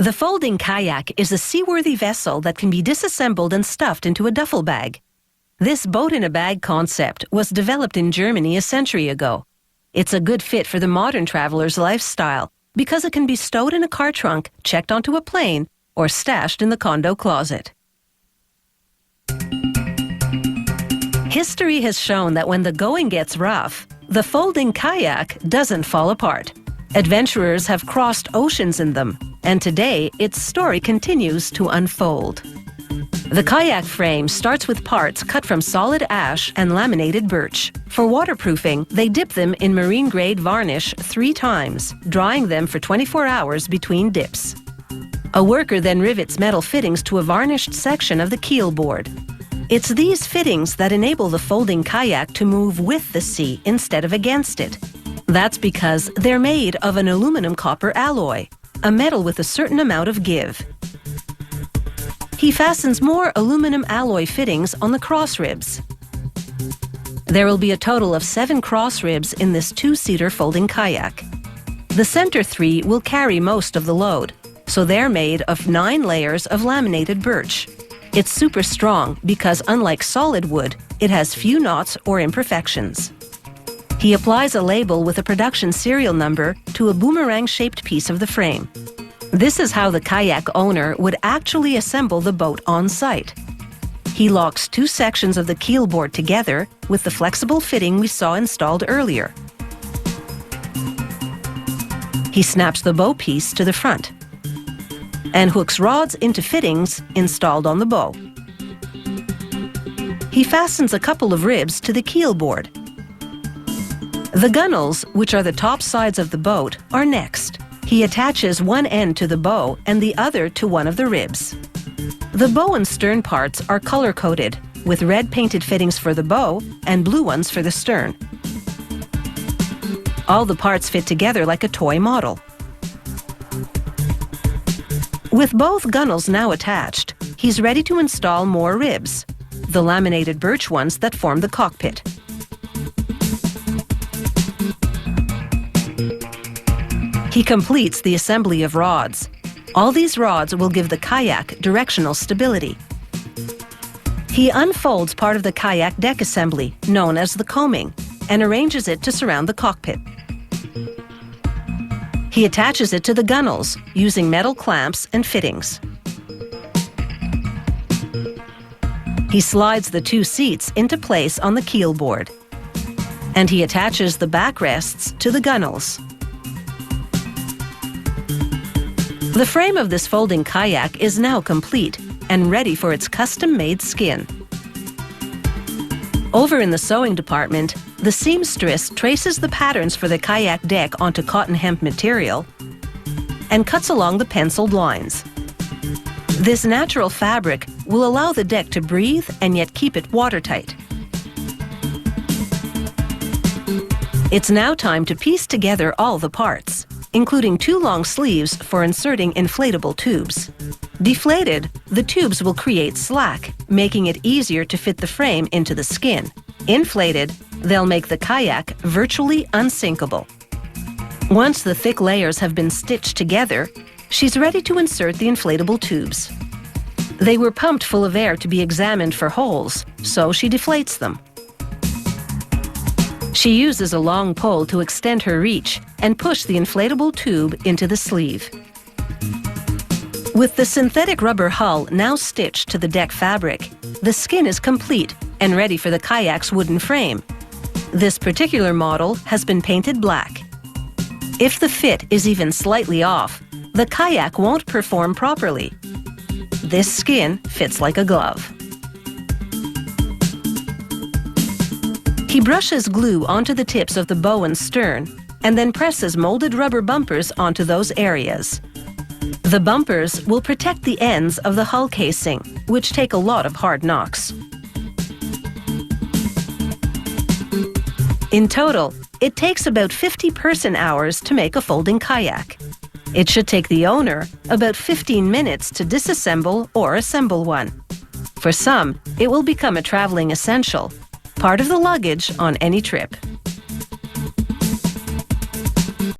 The folding kayak is a seaworthy vessel that can be disassembled and stuffed into a duffel bag. This boat-in-a-bag concept was developed in Germany a century ago. It's a good fit for the modern traveler's lifestyle because it can be stowed in a car trunk, checked onto a plane, or stashed in the condo closet. History has shown that when the going gets rough, the folding kayak doesn't fall apart. Adventurers have crossed oceans in them, and today its story continues to unfold. The kayak frame starts with parts cut from solid ash and laminated birch. For waterproofing, they dip them in marine-grade varnish 3 times, drying them for 24 hours between dips. A worker then rivets metal fittings to a varnished section of the keel board. It's these fittings that enable the folding kayak to move with the sea instead of against it. That's because they're made of an aluminum-copper alloy, a metal with a certain amount of give. He fastens more aluminum alloy fittings on the cross ribs. There will be a total of 7 cross ribs in this 2-seater folding kayak. The center 3 will carry most of the load, so they're made of 9 layers of laminated birch. It's super strong because, unlike solid wood, it has few knots or imperfections. He applies a label with a production serial number to a boomerang-shaped piece of the frame. This is how the kayak owner would actually assemble the boat on site. He locks 2 sections of the keel board together with the flexible fitting we saw installed earlier. He snaps the bow piece to the front and hooks rods into fittings installed on the bow. He fastens a couple of ribs to the keel board. The gunnels, which are the top sides of the boat, are next. He attaches one end to the bow and the other to one of the ribs. The bow and stern parts are color-coded, with red painted fittings for the bow and blue ones for the stern. All the parts fit together like a toy model. With both gunnels now attached, he's ready to install more ribs, the laminated birch ones that form the cockpit. He completes the assembly of rods. All these rods will give the kayak directional stability. He unfolds part of the kayak deck assembly, known as the coaming, and arranges it to surround the cockpit. He attaches it to the gunnels using metal clamps and fittings. He slides the 2 seats into place on the keel board, and he attaches the backrests to the gunnels. The frame of this folding kayak is now complete and ready for its custom-made skin. Over in the sewing department, the seamstress traces the patterns for the kayak deck onto cotton hemp material and cuts along the penciled lines. This natural fabric will allow the deck to breathe and yet keep it watertight. It's now time to piece together all the parts, including 2 long sleeves for inserting inflatable tubes. Deflated, the tubes will create slack, making it easier to fit the frame into the skin. Inflated, they'll make the kayak virtually unsinkable. Once the thick layers have been stitched together, she's ready to insert the inflatable tubes. They were pumped full of air to be examined for holes, so she deflates them. She uses a long pole to extend her reach and push the inflatable tube into the sleeve. With the synthetic rubber hull now stitched to the deck fabric, the skin is complete and ready for the kayak's wooden frame. This particular model has been painted black. If the fit is even slightly off, the kayak won't perform properly. This skin fits like a glove. He brushes glue onto the tips of the bow and stern, and then presses molded rubber bumpers onto those areas. The bumpers will protect the ends of the hull casing, which take a lot of hard knocks. In total, it takes about 50 person-hours to make a folding kayak. It should take the owner about 15 minutes to disassemble or assemble one. For some, it will become a traveling essential, part of the luggage on any trip.